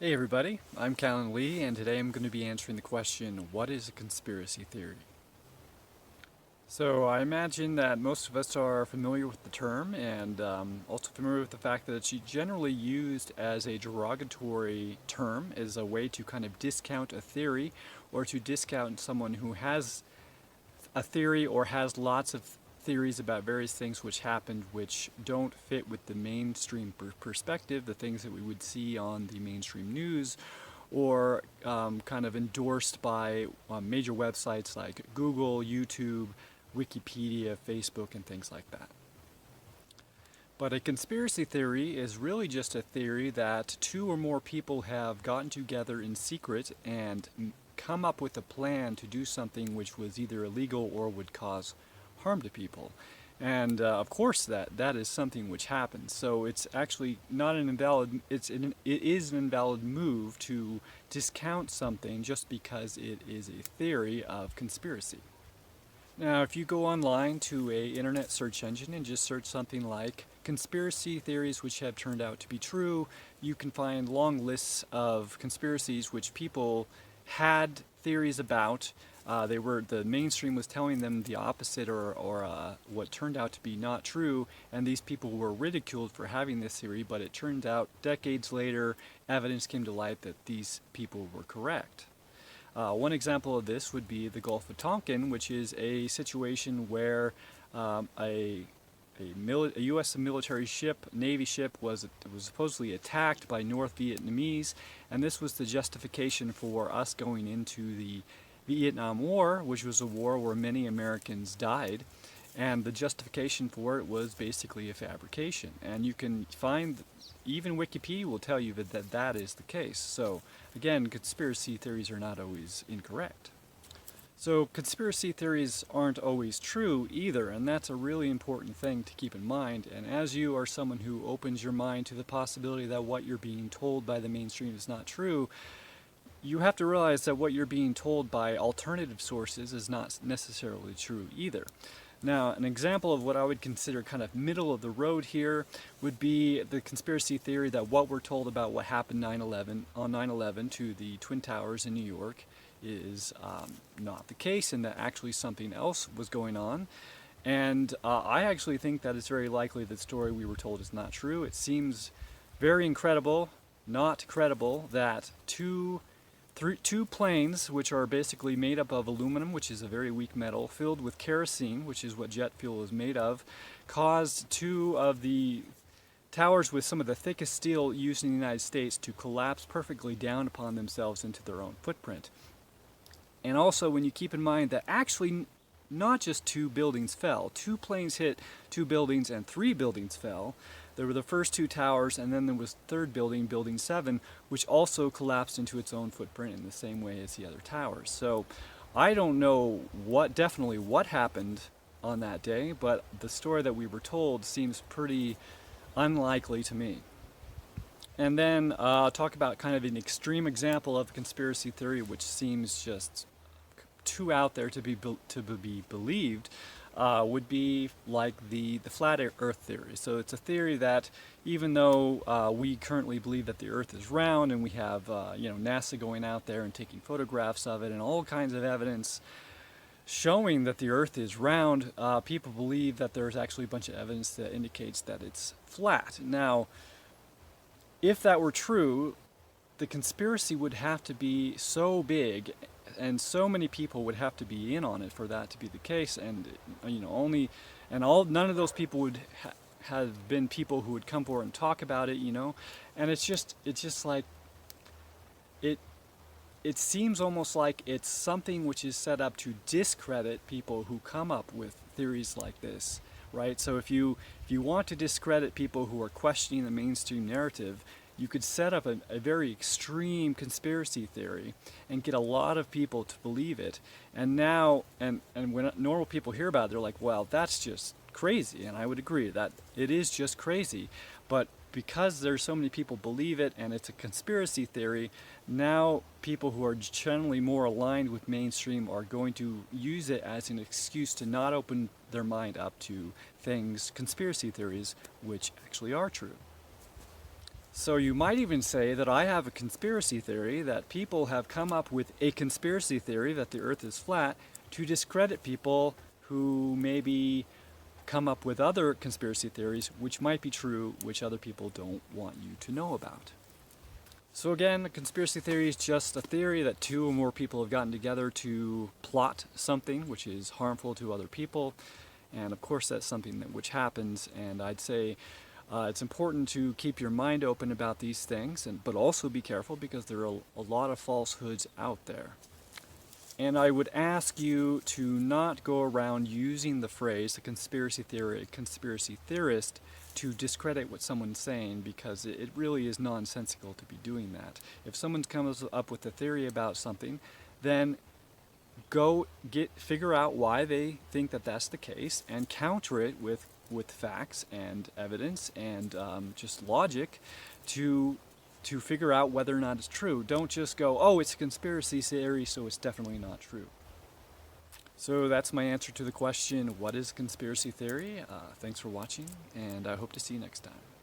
Hey everybody, I'm Callan Lee, and today I'm going to be answering the question, what is a conspiracy theory? So I imagine that most of us are familiar with the term and also familiar with the fact that it's generally used as a derogatory term, as a way to kind of discount a theory or to discount someone who has a theory or has lots of theories about various things which happened which don't fit with the mainstream perspective, the things that we would see on the mainstream news or kind of endorsed by major websites like Google, YouTube, Wikipedia, Facebook, and things like that. But a conspiracy theory is really just a theory that two or more people have gotten together in secret and come up with a plan to do something which was either illegal or would cause harm to people. And of course that is something which happens. So it's actually not an invalid, it is an invalid move to discount something just because it is a theory of conspiracy. Now, if you go online to a internet search engine and just search something like conspiracy theories which have turned out to be true, you can find long lists of conspiracies which people had theories about. The mainstream was telling them the opposite or what turned out to be not true, and these people were ridiculed for having this theory, but it turned out decades later, evidence came to light that these people were correct. One example of this would be the Gulf of Tonkin, which is a situation where a U.S. military ship, Navy ship, was supposedly attacked by North Vietnamese, and this was the justification for us going into the Vietnam War, which was a war where many Americans died. And the justification for it was basically a fabrication. And you can find, even Wikipedia will tell you that is the case. So again, conspiracy theories are not always incorrect. So conspiracy theories aren't always true either, and that's a really important thing to keep in mind. And as you are someone who opens your mind to the possibility that what you're being told by the mainstream is not true, you have to realize that what you're being told by alternative sources is not necessarily true either. Now, an example of what I would consider kind of middle of the road here would be the conspiracy theory that what we're told about what happened on 9/11 to the Twin Towers in New York is not the case, and that actually something else was going on. And I actually think that it's very likely that the story we were told is not true. It seems very incredible, not credible, that two planes, which are basically made up of aluminum, which is a very weak metal, filled with kerosene, which is what jet fuel is made of, caused two of the towers with some of the thickest steel used in the United States to collapse perfectly down upon themselves into their own footprint. And also, when you keep in mind that actually not just two buildings fell, two planes hit two buildings and three buildings fell. There were the first two towers, and then there was third building, Building 7, which also collapsed into its own footprint in the same way as the other towers. So I don't know definitely what happened on that day, but the story that we were told seems pretty unlikely to me. And then talk about kind of an extreme example of a conspiracy theory which seems just too out there to be believed. Would be like the flat earth theory. So it's a theory that even though we currently believe that the earth is round, and we have NASA going out there and taking photographs of it and all kinds of evidence showing that the earth is round, people believe that there's actually a bunch of evidence that indicates that it's flat. Now, if that were true, the conspiracy would have to be so big and so many people would have to be in on it for that to be the case, and none of those people would have been people who would come forward and talk about it, and it's just like it seems almost like it's something which is set up to discredit people who come up with theories like this, right? So if you want to discredit people who are questioning the mainstream narrative, you could set up a very extreme conspiracy theory and get a lot of people to believe it. And now, and when normal people hear about it, they're like, well, that's just crazy. And I would agree that it is just crazy. But because there's so many people believe it and it's a conspiracy theory, now people who are generally more aligned with mainstream are going to use it as an excuse to not open their mind up to things, conspiracy theories, which actually are true. So you might even say that I have a conspiracy theory, that people have come up with a conspiracy theory that the Earth is flat to discredit people who maybe come up with other conspiracy theories which might be true, which other people don't want you to know about. So again, a conspiracy theory is just a theory that two or more people have gotten together to plot something which is harmful to other people. And of course that's something which happens, and I'd say it's important to keep your mind open about these things, but also be careful because there are a lot of falsehoods out there. And I would ask you to not go around using the phrase, a conspiracy theory, a conspiracy theorist, to discredit what someone's saying, because it really is nonsensical to be doing that. If someone comes up with a theory about something, then figure out why they think that that's the case and counter it with facts and evidence and just logic to figure out whether or not it's true. Don't just go, oh, it's a conspiracy theory, so it's definitely not true. So that's my answer to the question, what is conspiracy theory? Thanks for watching, and I hope to see you next time.